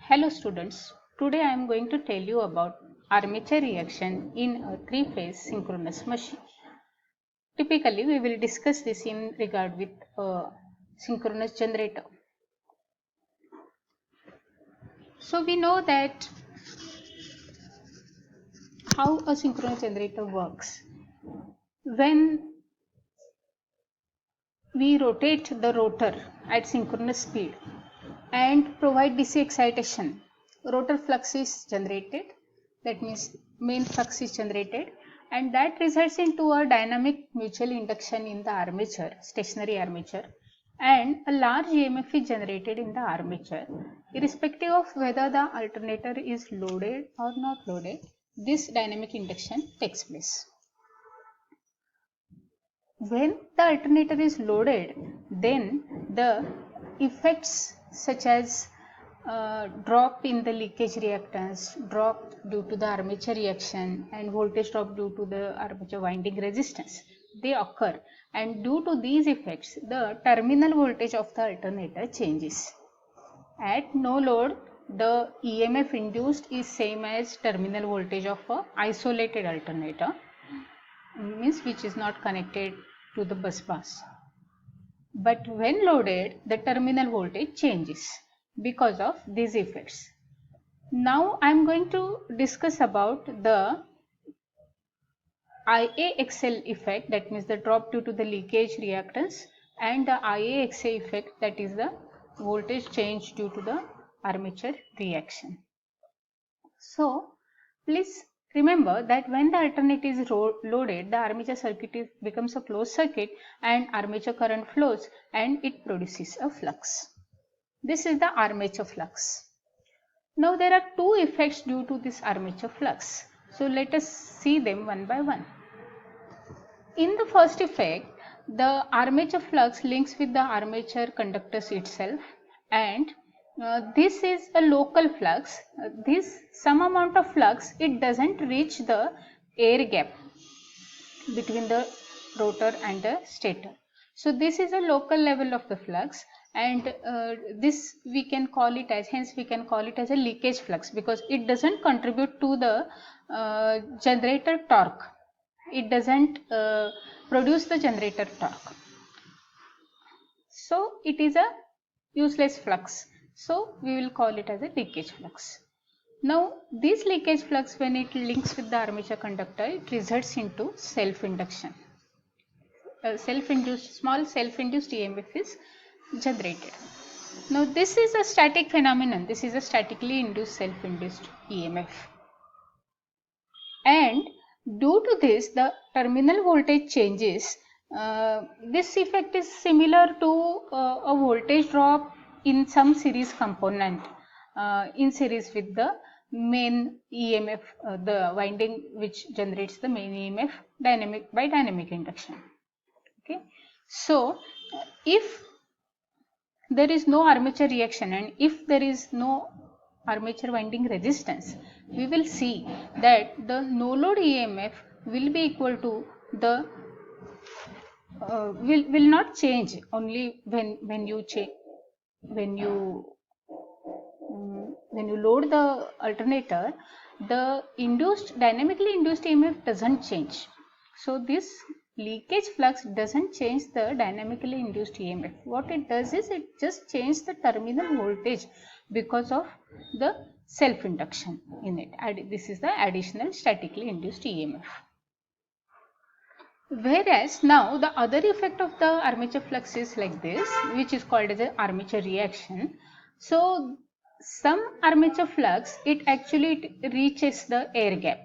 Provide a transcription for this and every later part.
Hello students, today I am going to tell you about armature reaction in a three-phase synchronous machine. Typically, we will discuss this in regard with a synchronous generator. So we know that how a synchronous generator works. When we rotate the rotor at synchronous speed and provide DC excitation, rotor flux is generated, that means main flux is generated, and that results into a dynamic mutual induction in the armature, stationary armature, and a large EMF is generated in the armature. Irrespective of whether the alternator is loaded or not loaded, this dynamic induction takes place. When the alternator is loaded, then the effects such as drop in the leakage reactance, drop due to the armature reaction, and voltage drop due to the armature winding resistance, they occur, and due to these effects the terminal voltage of the alternator changes. At no load, the EMF induced is same as terminal voltage of a isolated alternator, means which is not connected to the bus bars. But when loaded, the terminal voltage changes because of these effects. Now I am going to discuss about the IAXL effect, that means the drop due to the leakage reactance, and the IAXA effect, that is the voltage change due to the armature reaction. So please remember that when the alternator is loaded, the armature circuit becomes a closed circuit and armature current flows and it produces a flux. This is the armature flux. Now there are two effects due to this armature flux. So let us see them one by one. In the first effect, the armature flux links with the armature conductors itself, and this is a local flux. This some amount of flux, it doesn't reach the air gap between the rotor and the stator. So this is a local level of the flux, and this we can call it as, hence we can call it as a leakage flux, because it doesn't contribute to the generator torque. It doesn't produce the generator torque. So it is a useless flux. So we will call it as a leakage flux. Now this leakage flux, when it links with the armature conductor, it results into self-induction. Small self-induced EMF is generated. Now this is a static phenomenon. This is a statically induced self-induced EMF. And due to this, the terminal voltage changes. This effect is similar to a voltage drop in some series component in series with the main EMF, the winding which generates the main EMF by dynamic induction. Okay, so if there is no armature reaction and if there is no armature winding resistance, we will see that the no load EMF will be equal to the will not change only when you load the alternator. The dynamically induced EMF doesn't change. So this leakage flux doesn't change the dynamically induced EMF. What it does is it just changes the terminal voltage because of the self induction in it. This is the additional statically induced EMF. Whereas now the other effect of the armature flux is like this, which is called as an armature reaction. So some armature flux, it reaches the air gap.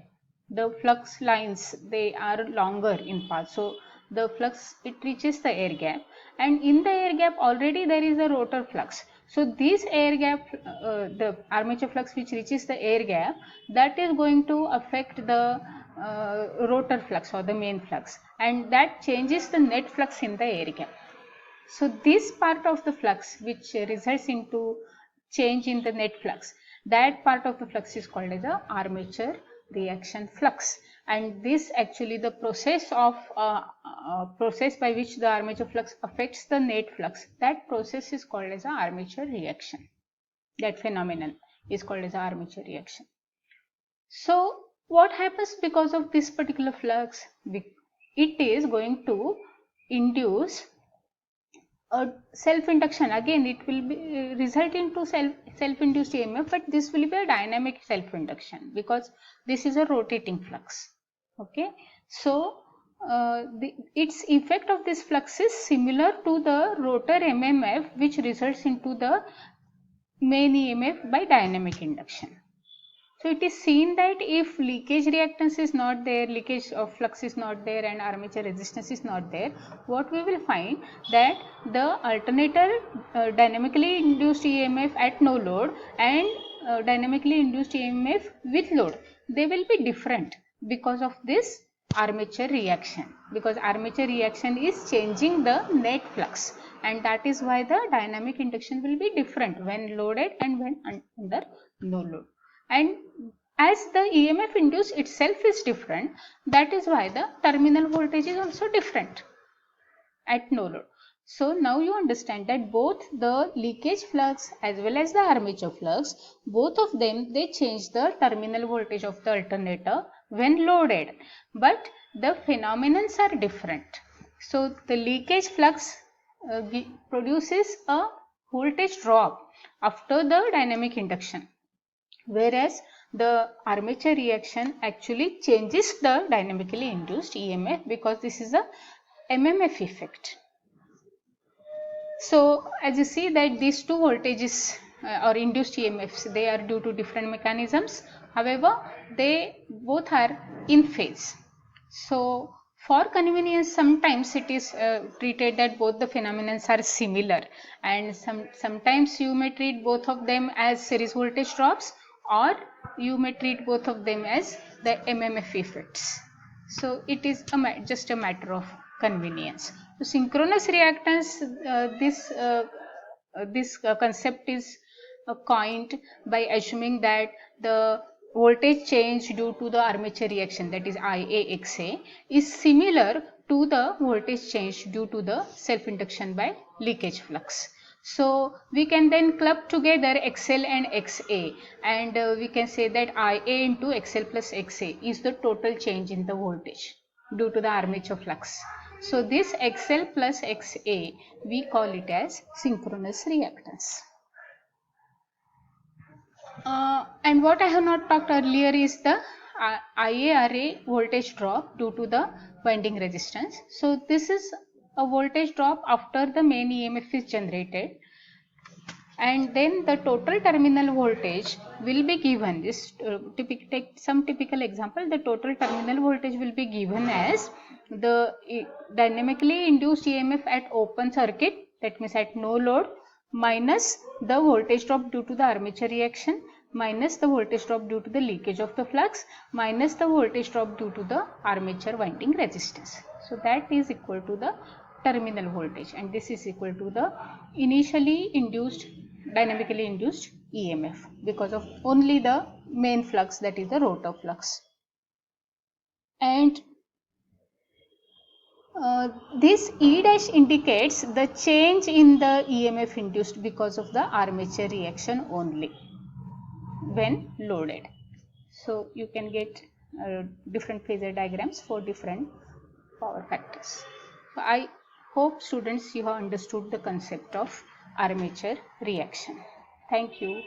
The flux lines, they are longer in path. So the flux, it reaches the air gap, and in the air gap already there is a rotor flux. So this air gap, the armature flux which reaches the air gap, that is going to affect the rotor flux or the main flux, and that changes the net flux in the air gap. So this part of the flux which results into change in the net flux, that part of the flux is called as the armature reaction flux, and this actually the process by which the armature flux affects the net flux, that process is called as the armature reaction, that phenomenon. is called as armature reaction. So what happens because of this particular flux? It is going to induce a self-induction. Again, it will be result into self-induced EMF, but this will be a dynamic self-induction because this is a rotating flux. Okay, so its effect of this flux is similar to the rotor MMF, which results into the main EMF by dynamic induction. So it is seen that if leakage reactance is not there, leakage of flux is not there, and armature resistance is not there, what we will find that the alternator dynamically induced EMF at no load and dynamically induced EMF with load, they will be different because of this armature reaction, because armature reaction is changing the net flux, and that is why the dynamic induction will be different when loaded and when under no load. And as the EMF induced itself is different, that is why the terminal voltage is also different at no load. So now you understand that both the leakage flux as well as the armature flux, both of them, they change the terminal voltage of the alternator when loaded, but the phenomena are different. So the leakage flux produces a voltage drop after the dynamic induction, whereas the armature reaction actually changes the dynamically induced EMF because this is a MMF effect. So as you see that these two voltages or induced EMFs, they are due to different mechanisms. However, they both are in phase. So for convenience, sometimes it is treated that both the phenomena are similar, and sometimes you may treat both of them as series voltage drops, or you may treat both of them as the MMF effects. So it is just a matter of convenience. So synchronous reactance, this concept is coined by assuming that the voltage change due to the armature reaction, that is IAXA, is similar to the voltage change due to the self-induction by leakage flux. So we can then club together XL and XA, and we can say that IA into XL plus XA is the total change in the voltage due to the armature flux. So this XL plus XA, we call it as synchronous reactance. And what I have not talked earlier is the IARA voltage drop due to the winding resistance. So this is a voltage drop after the main EMF is generated, and then the total terminal voltage will be given. This take some typical example. The total terminal voltage will be given as the dynamically induced EMF at open circuit, that means at no load, minus the voltage drop due to the armature reaction, minus the voltage drop due to the leakage of the flux, minus the voltage drop due to the armature winding resistance. So that is equal to the terminal voltage, and this is equal to the initially induced dynamically induced EMF because of only the main flux, that is the rotor flux. And this E dash indicates the change in the EMF induced because of the armature reaction only when loaded. So you can get different phasor diagrams for different power factors. So I hope students you have understood the concept of armature reaction. Thank you.